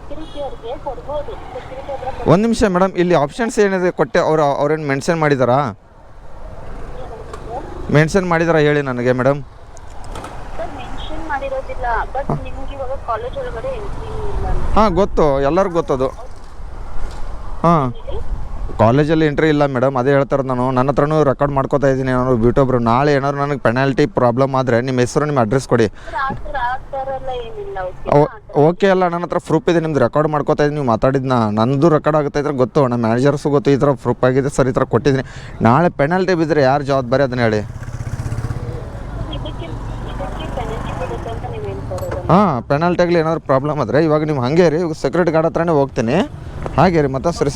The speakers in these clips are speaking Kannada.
ಸೆಕ್ಯೂರಿಟಿ ಅವ್ರಿಗೆ ಕೊಡ್ಬೋದು. ಸೆಕ್ಯೂರಿಟಿ ಹತ್ರ ಒಂದು ನಿಮಿಷ ಮೇಡಮ್, ಇಲ್ಲಿ ಆಪ್ಷನ್ಸ್ ಏನಿದೆ ಕೊಟ್ಟೆ, ಅವ್ರೇನು ಮೆನ್ಷನ್ ಮಾಡಿದಾರಾ? ಮೆನ್ಷನ್ ಮಾಡಿದಾರಾ ಹೇಳಿ ನನಗೆ ಮೇಡಮ್. ಸರ್ ಮೆನ್ಷನ್ ಮಾಡಿರೋದಿಲ್ಲ, ಬಟ್ ನಿಮ್ಗೆ ಇವಾಗ ಕಾಲೇಜ್ ಒಳಗಡೆ ಎಂಟ್ರಿ ಇಲ್ಲ. ಹಾಂ ಗೊತ್ತು, ಎಲ್ಲರಿಗೂ ಗೊತ್ತದು. ಹಾಂ ಕಾಲೇಜಲ್ಲಿ ಎಂಟ್ರಿ ಇಲ್ಲ ಮೇಡಮ್, ಅದೇ ಹೇಳ್ತಾರೆ. ನನ್ನ ಹತ್ರನೂ ರೆಕಾರ್ಡ್ ಮಾಡ್ಕೋತಾ ಇದ್ದೀನಿ ಏನಾದ್ರು ಯೂಟ್ಯೂಬ್ರು. ನಾಳೆ ಏನಾದ್ರು ನನಗೆ ಪೆನಾಲ್ಟಿ ಪ್ರಾಬ್ಲಮ್ ಆದರೆ ನಿಮ್ಮ ಹೆಸರು, ನಿಮ್ಮ ಅಡ್ರೆಸ್ ಕೊಡಿ. ಓಕೆ ಅಲ್ಲ, ನನ್ನ ಹತ್ರ ಪ್ರೂಫ್ ಇದೆ, ನಿಮ್ದು ರೆಕಾರ್ಡ್ ಮಾಡ್ಕೋತಾ ಇದ್ದೀನಿ. ನೀವು ಮಾತಾಡಿದ್ನ ನನ್ನದು ರೆಕಾರ್ಡ್ ಆಗುತ್ತೆ ಇದ್ರೆ ಗೊತ್ತು, ನಮ್ಮ ಮ್ಯಾನೇಜರ್ಸು ಗೊತ್ತು, ಈ ಥರ ಪ್ರೂಫ್ ಆಗಿದೆ ಸರ್, ಈ ಥರ ಕೊಟ್ಟಿದ್ದೀನಿ. ನಾಳೆ ಪೆನಾಲ್ಟಿ ಬಿದ್ದರೆ ಯಾರು ಜವಾಬ್ದಾರಿ ಅದನ್ನ ಹೇಳಿ. ಹಾಂ ಪೆನಾಲ್ಟಿಯಾಗಲಿ ಏನಾದ್ರು ಪ್ರಾಬ್ಲಮ್ ಆದರೆ ಇವಾಗ ನೀವು ಹಾಗೆ ರೀ, ಸೆಕ್ಯೂರಿಟಿ ಗಾರ್ಡ್ ಹತ್ರನೇ ಹೋಗ್ತೀನಿ. ಹಾಗೆ ರೀ, ಮತ್ತೆ ಸರಿ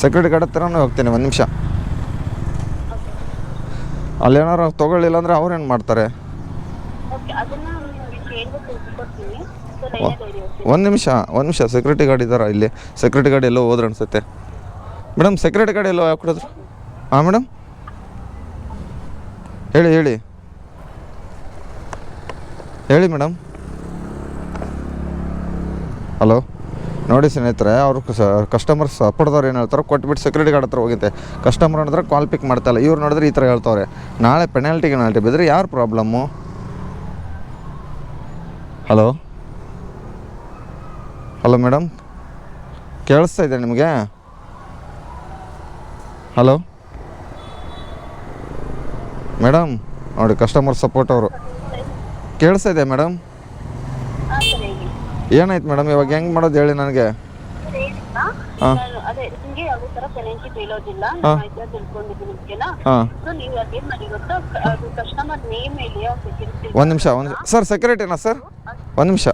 ಸೆಕ್ಯೂರಿಟಿ ಗಾರ್ಡ್ ಹತ್ರನೇ ಹೋಗ್ತೀನಿ. ಒಂದು ನಿಮಿಷ, ಅಲ್ಲೇನಾರು ತೊಗೊಳ್ಳಿಲ್ಲ ಅಂದರೆ ಅವ್ರೇನು ಮಾಡ್ತಾರೆ? ಒಂದು ನಿಮಿಷ ಸೆಕ್ಯೂರಿಟಿ ಗಾರ್ಡ್ ಇದ್ದಾರಾ ಇಲ್ಲಿ? ಸೆಕ್ಯೂರಿಟಿ ಗಾರ್ಡ್ ಎಲ್ಲೋ ಹೋದ್ರೆ ಅನಿಸುತ್ತೆ ಮೇಡಮ್. ಸೆಕ್ಯೂರಿಟಿ ಗಾರ್ಡ್ ಎಲ್ಲೋ ಯಾಕೆ ಕೊಡೋದ್ರು? ಹಾಂ ಮೇಡಮ್ ಹೇಳಿ ಹೇಳಿ ಮೇಡಮ್. ಹಲೋ ನೋಡಿ ಸ್ನೇಹಿತರೆ, ಅವರು ಕಸ್ಟಮರ್ಸ್ ಸಪೋರ್ಟ್ದವ್ರು ಏನು ಹೇಳ್ತಾರೆ ಕೊಟ್ಬಿಟ್ಟು ಸೆಕ್ಯೂರಿಟಿ ಗಾರ್ಡ್ ಹತ್ರ ಹೋಗಿದ್ದೆ. ಕಸ್ಟಮರ್ ನೋಡಿದ್ರೆ ಕಾಲ್ ಪಿಕ್ ಮಾಡ್ತಾಯಿಲ್ಲ. ಇವ್ರು ನೋಡಿದ್ರೆ ಈ ಥರ ಹೇಳ್ತವ್ರೆ. ನಾಳೆ ಪೆನಾಲ್ಟಿ ಬಿದ್ದರೆ ಯಾರು ಪ್ರಾಬ್ಲಮ್ಮು? ಹಲೋ ಮೇಡಮ್, ಕೇಳಿಸ್ತಾ ಇದೆ ನಿಮಗೆ? ಹಲೋ ಮೇಡಮ್ ನೋಡಿ, ಕಸ್ಟಮರ್ ಸಪೋರ್ಟ್ ಅವರು ಕೇಳಿಸ್ತಾ ಇದೆ ಮೇಡಮ್. ಏನಾಯ್ತು ಮೇಡಮ್, ಇವಾಗ ಹೆಂಗೆ ಮಾಡೋದು ಹೇಳಿ ನನಗೆ? ಹಾಂ ಒಂದು ನಿಮಿಷ ಸರ್, ಸೆಕ್ಯೂರಿಟಿನಾ ಸರ್? ಒಂದು ನಿಮಿಷ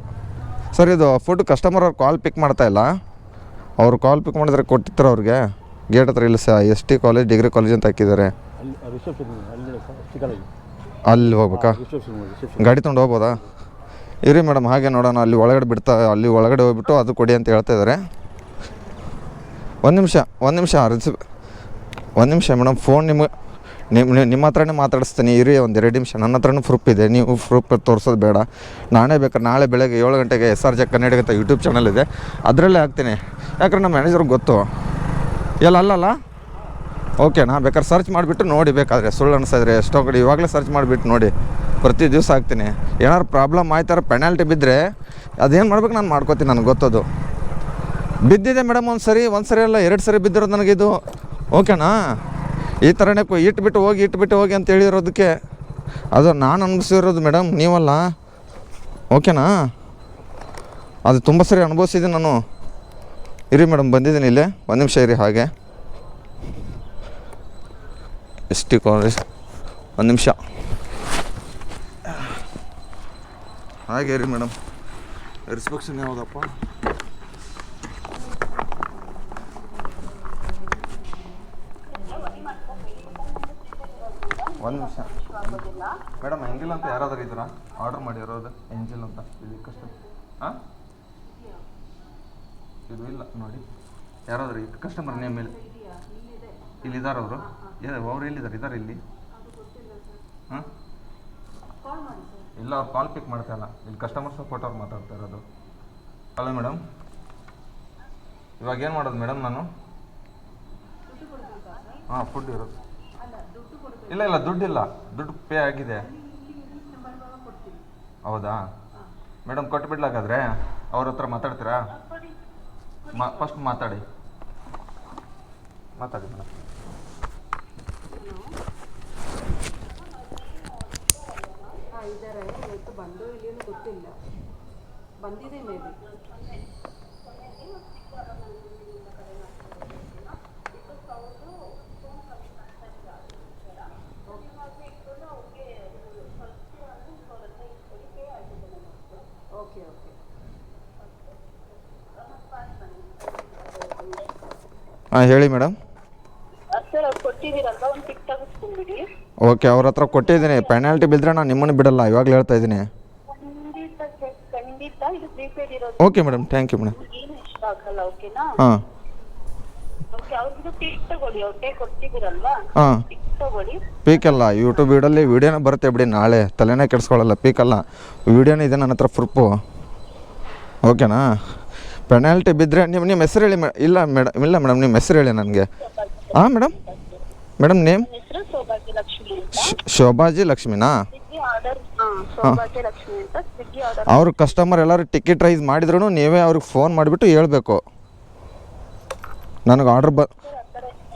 ಸರ್, ಇದು ಫುಡ್ ಕಸ್ಟಮರ್ ಅವ್ರು ಕಾಲ್ ಪಿಕ್ ಮಾಡ್ತಾ ಇಲ್ಲ. ಅವ್ರು ಕಾಲ್ ಪಿಕ್ ಮಾಡಿದ್ರೆ ಕೊಟ್ಟಿರ್ತಾರೆ ಅವ್ರಿಗೆ ಗೇಟ್ ಹತ್ರ. ಇಲ್ಲ ST ಕಾಲೇಜ್, ಡಿಗ್ರಿ ಕಾಲೇಜ್ ಅಂತ ಹಾಕಿದ್ದಾರೆ. ಅಲ್ಲಿ ಹೋಗ್ಬೇಕಾ? ಗಾಡಿ ತೊಗೊಂಡು ಹೋಗ್ಬೋದಾ? ಇರಿ ಮೇಡಮ್, ಹಾಗೆ ನೋಡೋಣ. ಅಲ್ಲಿ ಒಳಗಡೆ ಹೋಗ್ಬಿಟ್ಟು ಅದು ಕೊಡಿ ಅಂತ ಹೇಳ್ತಾ ಇದ್ದಾರೆ. ಒಂದು ನಿಮಿಷ ಮೇಡಮ್, ಫೋನ್ ನಿಮ್ಮ ಹತ್ರನೇ ಮಾತಾಡಿಸ್ತೀನಿ. ಇರಿ ಒಂದು 2 ನಿಮಿಷ. ನನ್ನ ಹತ್ರನೂ ಪ್ರೂಫ್ ಇದೆ, ನೀವು ಪ್ರೂಫ್ ತೋರಿಸೋದು ಬೇಡ. ನಾನೇ ಬೇಕಾದ್ರೆ ನಾಳೆ ಬೆಳಗ್ಗೆ 7 ಗಂಟೆಗೆ SRJ ಕನ್ನಡ ಅಂತ ಯೂಟ್ಯೂಬ್ ಚಾನಲ್ ಇದೆ, ಅದರಲ್ಲೇ ಹಾಕ್ತೀನಿ. ಯಾಕಂದ್ರೆ ನಮ್ಮ ಮ್ಯಾನೇಜರ್ಗೆ ಗೊತ್ತು. ಅಲ್ಲಲ್ಲ ಓಕೆನಾ? ಬೇಕಾದ್ರೆ ಸರ್ಚ್ ಮಾಡಿಬಿಟ್ಟು ನೋಡಿ, ಬೇಕಾದರೆ ಸುಳ್ಳು ಅನಿಸಿದ್ರೆ ಎಷ್ಟೋ ಕಡೆ ಇವಾಗಲೇ ಸರ್ಚ್ ಮಾಡಿಬಿಟ್ಟು ನೋಡಿ. ಪ್ರತಿ ದಿವಸ ಹಾಕ್ತೀನಿ. ಏನಾದ್ರು ಪ್ರಾಬ್ಲಮ್ ಆಯ್ತಾರ ಪೆನಾಲ್ಟಿ ಬಿದ್ದರೆ ಅದೇನು ಮಾಡ್ಬೇಕು ನಾನು ಮಾಡ್ಕೋತೀನಿ, ನನಗೆ ಗೊತ್ತದು. ಬಿದ್ದಿದೆ ಮೇಡಮ್, ಒಂದು ಸರಿ ಅಲ್ಲ 2 ಸರಿ ಬಿದ್ದಿರೋದು ನನಗಿದು. ಓಕೆನಾ? ಈ ಥರನೇ ಇಟ್ಬಿಟ್ಟು ಹೋಗಿ ಅಂತ ಹೇಳಿರೋದಕ್ಕೆ ಅದು ನಾನು ಅನುಭವಿಸಿರೋದು ಮೇಡಮ್, ನೀವಲ್ಲ. ಓಕೆನಾ? ಅದು ತುಂಬ ಸರಿ ಅನುಭವಿಸಿದ್ದೀನಿ ನಾನು. ಇರಿ ಮೇಡಮ್, ಬಂದಿದ್ದೀನಿ ಇಲ್ಲೇ. ಒಂದು ನಿಮಿಷ ಇರಿ ಹಾಗೆ. ST ಕಾಲೇಜ್, ಒಂದು ನಿಮಿಷ ಹಾಗೆ ರೀ ಮೇಡಮ್. ರಿಸ್ಪೆಕ್ಷನ್ ಯಾವುದಪ್ಪ? ಒಂದು ನಿಮಿಷ ಮೇಡಮ್. ಎಂಜಿಲ್ ಅಂತ ಯಾರಾದರೂ ಇದ್ದೀರಾ ಆರ್ಡರ್ ಮಾಡಿರೋದು? ಎಂಜಿಲ್ ಅಂತ ಇಲ್ಲಿ ಹಾಂ ಇದು ಇಲ್ಲ ನೋಡಿ, ಯಾರಾದರೂ ಕಸ್ಟಮರ್ ನೇಮ್ ಮೇಲೆ ಇಲ್ಲಿದ್ದಾರೆ ಅವರು. ಅವ್ರು ಎಲ್ಲಿದ್ದಾರೆ? ಇದ್ದಾರೆ ಇಲ್ಲಿ. ಹಾಂ ಇಲ್ಲ, ಅವ್ರು ಕಾಲ್ ಪಿಕ್ ಮಾಡ್ತಾ ಇಲ್ಲ. ಇಲ್ಲಿ ಕಸ್ಟಮರ್ ಸಪೋರ್ಟ್ ಅವ್ರು ಮಾತಾಡ್ತಾ ಇರೋದು. ಹಲೋ ಮೇಡಮ್, ಇವಾಗ ಏನು ಮಾಡೋದು ಮೇಡಮ್ ನಾನು? ಹಾಂ ಫುಡ್ ಇರೋದು. ಇಲ್ಲ ದುಡ್ಡಿಲ್ಲ, ದುಡ್ಡು ಪೇ ಆಗಿದೆ. ಹೌದಾ ಮೇಡಮ್? ಕೊಟ್ಬಿಡ್ಲಾಗಾದ್ರೆ ಅವ್ರ ಹತ್ರ ಮಾತಾಡ್ತೀರಾ? ಫಸ್ಟ್ ಮಾತಾಡಿ ಮೇಡಮ್. ಬಂದು ಇಲ್ಲಿ ಗೊತ್ತಿಲ್ಲ, ಬಂದಿದೆ ಮೇ ಬಿ. ಓಕೆ ಹಾಂ ಹೇಳಿ ಮೇಡಮ್. ಸರ್ ಅವ್ರು ಕೊಟ್ಟಿದ್ದೀರಲ್ವಾ, ಒಂದು ಪಿಕ್ ತೆಗೆಸ್ಕೊಂಡ್ಬಿಡಿ. ಓಕೆ, ಅವ್ರ ಹತ್ರ ಕೊಟ್ಟಿದ್ದೀನಿ. ಪೆನಾಲ್ಟಿ ಬಿದ್ದರೆ ನಾನು ನಿಮ್ಮನ್ನು ಬಿಡಲ್ಲ, ಇವಾಗಲೇ ಹೇಳ್ತಾ ಇದ್ದೀನಿ. ಖಂಡಿತ ಇದು ಪ್ರೀಪೇಡ್ ಇರೋದು. Okay madam, thank you madam. ಏನು ಇಷ್ಟ ಆಗಲ್ಲ, ಓಕೆನಾ? ಹಾಂ ಓಕೆ, ಅವ್ರಿಗೆ ಪಿಕ್ ತಗೊಳ್ಳಿ. ಅವ್ರಿಗೆ ಕೊಟ್ಟಿದ್ದೀರಲ್ವಾ, ಹಾಂ ಪಿಕ್ ತಗೊಳ್ಳಿ. ಪೀಕಲ್ಲ, ಯೂಟ್ಯೂಬ್ ವೀಡಿಯೋನೇ ಬರುತ್ತೆ ಬಿಡಿ. ನಾಳೆ ತಲೆನೇ ಕೆಡಿಸ್ಕೊಳ್ಳಲ್ಲ. ಪೀಕಲ್ಲ, ವೀಡಿಯೋನೇ ಇದೆ ನನ್ನ ಹತ್ರ ಪ್ರೂಫು. ಓಕೆನಾ? ಪೆನಾಲ್ಟಿ ಬಿದ್ದರೆ ನಿಮ್ಮ ಹೆಸರು ಹೇಳಿ ಇಲ್ಲ ಮೇಡಮ್ ನಿಮ್ಮ ಹೆಸರು ಹೇಳಿ ನನಗೆ. ಹಾಂ ಮೇಡಮ್ ನೇಮ್ ಹೆಸರು ಸೌಭಾಗ್ಯ ಲಕ್ಷ್ಮಿ ಅಂತ. ಶೋಭಾಜಿ ಲಕ್ಷ್ಮಿನಾ? ಸ್ವಿಗ್ಗಿ ಆರ್ಡರ್ ಸೌಭಾಗ್ಯ ಲಕ್ಷ್ಮಿ ಅಂತ ಸ್ವಿಗ್ಗಿ ಆರ್ಡರ್. ಅವ್ರ ಕಸ್ಟಮರ್ ಎಲ್ಲರೂ ಟಿಕೆಟ್ ರೈಸ್ ಮಾಡಿದ್ರು ನೀವೇ ಅವ್ರಿಗೆ ಫೋನ್ ಮಾಡಿಬಿಟ್ಟು ಹೇಳ್ಬೇಕು ನನಗೆ ಆರ್ಡರ್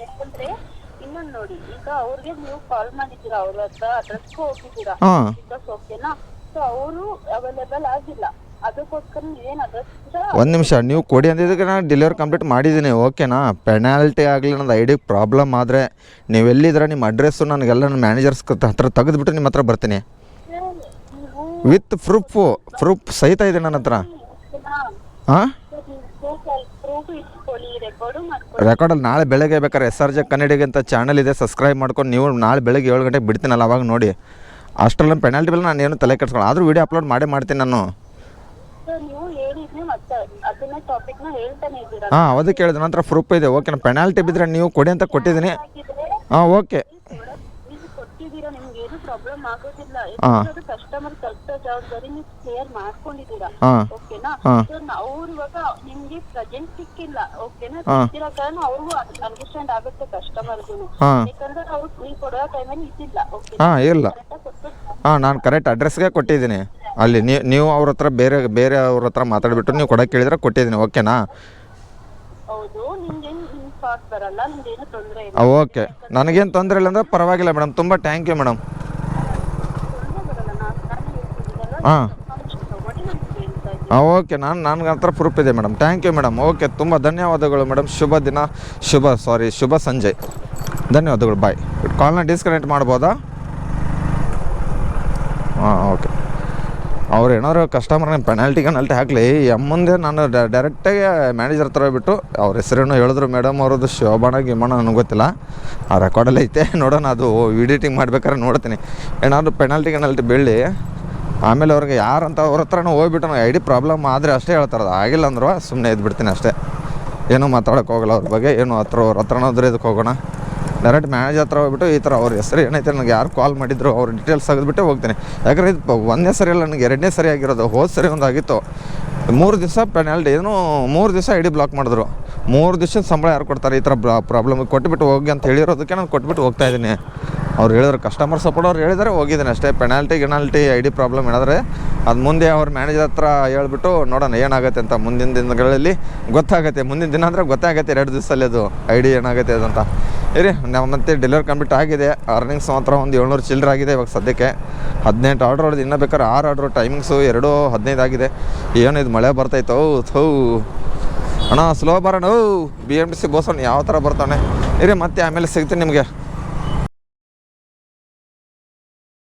ಯಾಕಂದ್ರೆ ಇನ್ನೊಂದು ನೋಡಿ, ಈಗ ಅವ್ರಿಗೆ ನೀವು ಕಾಲ್ ಮಾಡಿದ್ದೀರಾ, ಅವ್ರ ಹತ್ರ ಅಡ್ರೆಸ್ಗೂ ಹೋಗಿದ್ದೀರಾ, ಹಾಂ ಓಕೆನಾ? ಸೊ ಅವರು ಅವೈಲೇಬಲ್ ಆಗಿಲ್ಲ, ಅದಕ್ಕೋಸ್ಕರ ನೀವೇನು ಅಡ್ರೆಸ್ ಒಂದು ನಿಮಿಷ ನೀವು ಕೊಡಿ ಅಂದಿದ್ದಕ್ಕೆ ನಾನು ಡೆಲಿವರಿ ಕಂಪ್ಲೀಟ್ ಮಾಡಿದ್ದೀನಿ, ಓಕೆನಾ? ಪೆನಾಲ್ಟಿ ಆಗಲಿ ನನ್ನ ಐ ಡಿ ಪ್ರಾಬ್ಲಮ್ ಆದರೆ ನೀವೆಲ್ಲಿದ್ರೆ ನಿಮ್ಮ ಅಡ್ರೆಸ್ಸು ನನಗೆಲ್ಲ ನನ್ನ ಮ್ಯಾನೇಜರ್ಸ್ ಹತ್ರ ತೆಗೆದುಬಿಟ್ಟು ನಿಮ್ಮ ಹತ್ರ ಬರ್ತೀನಿ ವಿತ್ ಪ್ರೂಫ್ ಸಹಿತ ಇದೆ ನನ್ನ ಹತ್ರ. ಹಾಂ ಪ್ರೂಫ್ ಇಟ್ಕೊಳ್ಳಿ, ರೆಕಾರ್ಡು ಮಾಡ್ಕೊಳ್ಳಿ. ರೆಕಾರ್ಡಲ್ಲಿ ನಾಳೆ ಬೆಳಗ್ಗೆ ಬೇಕಾದ್ರೆ SRJ ಕನ್ನಡಿಗೆ ಅಂತ ಚಾನಲ್ ಇದೆ, ಸಬ್ಸ್ಕ್ರೈಬ್ ಮಾಡ್ಕೊಂಡು ನೀವು ನಾಳೆ ಬೆಳಗ್ಗೆ 7 ಗಂಟೆಗೆ ಬಿಡ್ತೀನಲ್ಲ ಅವಾಗ ನೋಡಿ. ಅಷ್ಟರಲ್ಲಿ ಪೆನಾಲ್ಟಿ ಬಿಲ್ ನಾನು ಏನು ತಲೆ ಕೆಡ್ಸ್ಕೊಳ್ಳೋ, ಆದರೂ ವೀಡಿಯೋ ಅಪ್ಲೋಡ್ ಮಾಡ್ತೀನಿ ನಾನು. ನೀವು ಹೇಳಿದ್ರಿ ಮತ್ತೆ ಅದನ್ನೇ ಟಾಪಿಕ್ನ ಹೇಳ್ತಾನೆ ಇದ್ದೀರಾ. ಹಾಂ ಅದಕ್ಕೆ ಹೇಳಿದೆ, ನಂತರ ಪ್ರೂಫ್ ಇದೆ, ಓಕೆನಾ? ಪೆನಾಲ್ಟಿ ಬಿದ್ದರೆ ನೀವು ಕೊಡಿ ಅಂತ ಕೊಟ್ಟಿದ್ದೀನಿ. ಹಾಂ ಓಕೆ ನೀವು ಕೊಟ್ಟಿದ್ದೀರಾ, ನಿಮ್ಗೆ ಏನು ಪ್ರಾಬ್ಲಮ್ ಆಗೋದಿಲ್ಲ. ಹಾಂ ಕಸ್ಟಮರ್ ಕಷ್ಟ ಜವಾಬ್ದಾರಿ ನೀವು ಕ್ಲಿಯರ್ ಮಾಡ್ಕೊಂಡಿದ್ದೀರಾ, ಹಾಂ ಓಕೆನಾ? ಹಾಂ ಅವ್ರು ಇವಾಗ ನಿಮ್ಗೆ ಪ್ರೆಸೆಂಟ್ ಸಿಕ್ಕಿಲ್ಲ, ಓಕೆನಾ? ಸಿಕ್ಕಿರೋ ಕಾರಣ ಅವ್ರಿಗೂ ಅಂಡರ್ಸ್ಟ್ಯಾಂಡ್ ಆಗುತ್ತೆ ಕಸ್ಟಮರ್ಗೂ, ಹಾಂ ಯಾಕಂದ್ರೆ ಅವ್ರು ನೀವು ಕೊಡೋ ಟೈಮಲ್ಲಿ ಇದ್ದಿಲ್ಲ, ಓಕೆ? ಹಾಂ ಇಲ್ಲ ಹಾಂ ನಾನು ಕರೆಕ್ಟ್ ಅಡ್ರೆಸ್ಗೆ ಕೊಟ್ಟಿದ್ದೀನಿ. ಅಲ್ಲಿ ನೀವು ಅವ್ರ ಹತ್ರ ಬೇರೆ ಅವ್ರ ಹತ್ರ ಮಾತಾಡಿಬಿಟ್ಟು ನೀವು ಕೊಡೋಕೆ ಕೇಳಿದ್ರೆ ಕೊಟ್ಟಿದ್ದೀನಿ, ಓಕೆನಾ? ಹೌದು, ನಿಮ್ಗೇನು ನಿಮ್ಗೆ ಥಾಟ್ ಬರಲ್ಲ, ನಿಮ್ಗೇನು ತೊಂದರೆ ಇಲ್ಲ, ಓಕೆ. ನನಗೇನು ತೊಂದರೆ ಇಲ್ಲ ಅಂದರೆ ಪರವಾಗಿಲ್ಲ ಮೇಡಮ್, ತುಂಬ ಥ್ಯಾಂಕ್ ಯು ಮೇಡಮ್. ತೊಂದರೆ ಬರಲ್ಲ. ನಾನು ಹೇಳ್ತಿದ್ದೀನಲ್ಲ, ಹಾಂ ತಗೊಳ್ಳಿ, ನಾನು ಹೇಳ್ತಾ ಇದ್ದೀನಿ. ಹಾಂ ಓಕೆ, ನನ್ನ ಹತ್ರ ಪ್ರೂಫ್ ಇದೆ madam. Thank you madam. Okay, ತುಂಬ ಧನ್ಯವಾದಗಳು ಮೇಡಮ್. ಶುಭ ಸಂಜೆ. ಧನ್ಯವಾದಗಳು, ಬಾಯ್. ಕಾಲ್ನ ಡಿಸ್ಕನೆಕ್ಟ್ ಮಾಡ್ಬೋದಾ? ಹಾಂ ಓಕೆ. ಅವ್ರು ಏನಾದ್ರು ಕಸ್ಟಮರ್ನ ಪೆನಾಲ್ಟಿ ಹಾಕಲಿ ಮುಂದೆ ನಾನು ಡೈರೆಕ್ಟಾಗಿ ಮ್ಯಾನೇಜರ್ ಹತ್ರ ಹೋಗ್ಬಿಟ್ಟು ಅವ್ರ ಹೆಸರೇನು ಹೇಳಿದ್ರು ಮೇಡಮ್ ಅವ್ರದ್ದು ಶೋಭಾಣ ಗಿಮಣ ನನಗೆ ಗೊತ್ತಿಲ್ಲ, ಆ ರೆಕಾರ್ಡಲ್ಲಿ ಐತೆ ನೋಡೋಣ, ಅದು ಎಡಿಟಿಂಗ್ ಮಾಡ್ಬೇಕಾದ್ರೆ ನೋಡ್ತೀನಿ. ಏನಾದರೂ ಪೆನಾಲ್ಟಿ ಬೀಳಿ ಆಮೇಲೆ ಅವ್ರಿಗೆ ಯಾರಂತ ಅವ್ರ ಹತ್ರನೂ ಹೋಗ್ಬಿಟ್ಟು ನಾವು ಐ ಡಿ ಪ್ರಾಬ್ಲಮ್ ಆದರೆ ಅಷ್ಟೇ ಹೇಳ್ತಾರೆ, ಅದು ಆಗಿಲ್ಲ ಅಂದ್ರು ಸುಮ್ಮನೆ ಇದ್ಬಿಡ್ತೀನಿ ಅಷ್ಟೇ, ಏನೂ ಮಾತಾಡೋಕೆ ಹೋಗಲ್ಲ ಅವ್ರ ಬಗ್ಗೆ, ಏನು ಅವ್ರ ಹತ್ರನಾದ್ರೂ ಇದಕ್ಕೆ ಹೋಗೋಣ. ಡೈರೆಕ್ಟ್ ಮ್ಯಾನೇಜರ್ ಹತ್ರ ಹೋಗ್ಬಿಟ್ಟು ಈ ಥರ ಅವ್ರ ಹೆಸರು ಏನೈತೆ ನನಗೆ ಯಾರು ಕಾಲ್ ಮಾಡಿದ್ರು ಅವ್ರ ಡೀಟೇಲ್ಸ್ ತೆಗೆದುಬಿಟ್ಟೆ ಹೋಗ್ತೀನಿ. ಯಾಕಂದರೆ ಇದು ಒಂದನೇ ಸರಿ ಅಲ್ಲ, ನನಗೆ 2ನೇ ಸರಿ ಆಗಿರೋದು. ಹೋದ ಸರಿ ಒಂದಾಗಿತ್ತು, 3 ದಿವಸ ಪೆನಾಲ್ಟಿ, ಏನು 3 ದಿವಸ ಐ ಡಿ ಬ್ಲಾಕ್ ಮಾಡಿದ್ರು. 3 ದಿವಸದ ಸಂಬಳ ಯಾರು ಕೊಡ್ತಾರೆ? ಈ ಥರ ಪ್ರಾಬ್ಲಮ್ ಕೊಟ್ಬಿಟ್ಟು ಹೋಗಿ ಅಂತ ಹೇಳಿರೋದಕ್ಕೆ ನಾನು ಕೊಟ್ಬಿಟ್ಟು ಹೋಗ್ತಾಯಿದ್ದೀನಿ. ಅವ್ರು ಹೇಳಿದ್ರು, ಕಸ್ಟಮರ್ ಸಪೋರ್ಟ್ ಅವ್ರು ಹೇಳಿದರೆ ಹೋಗಿದ್ದೀನಿ ಅಷ್ಟೇ. ಪೆನಾಲ್ಟಿ ಐ ಡಿ ಪ್ರಾಬ್ಲಮ್ ಏನಾದರೆ ಅದು ಮುಂದೆ ಅವ್ರ ಮ್ಯಾನೇಜರ್ ಹತ್ರ ಹೇಳ್ಬಿಟ್ಟು ನೋಡೋಣ ಏನಾಗುತ್ತೆ ಅಂತ. ಮುಂದಿನ ದಿನಗಳಲ್ಲಿ ಗೊತ್ತಾಗುತ್ತೆ, ಮುಂದಿನ ದಿನ ಅಂದರೆ ಗೊತ್ತಾಗುತ್ತೆ 2 ದಿವಸದಲ್ಲಿ ಅದು ಐ ಡಿ ಏನಾಗುತ್ತೆ ಅದಂತ. ಇರಿ, ನಾವು ಮತ್ತೆ ಡೆಲಿವರಿ ಕಂಪ್ಲೀಟ್ ಆಗಿದೆ. ಅರ್ನಿಂಗ್ಸ್ ಮಾತ್ರ ಒಂದು 700 ಚಿಲ್ಲರೆ ಆಗಿದೆ ಇವಾಗ ಸದ್ಯಕ್ಕೆ. 18 ಆರ್ಡ್ರ್ ಹೊಡೆದು, ಇನ್ನೂ ಬೇಕಾದ್ರೆ 6 ಆರ್ಡ್ರು, ಟೈಮಿಂಗ್ಸು 2:15 ಆಗಿದೆ. ಏನು ಇದು ಮಳೆ ಬರ್ತೈತೋ ಥೂ ಅಣ್ಣ, ಸ್ಲೋ ಬರೋಣ. BMTC ಬೋಸಣ್ಣ ಯಾವ ಥರ ಬರ್ತಾನೆ. ಇರಿ, ಮತ್ತೆ ಆಮೇಲೆ ಸಿಗ್ತೀನಿ ನಿಮಗೆ.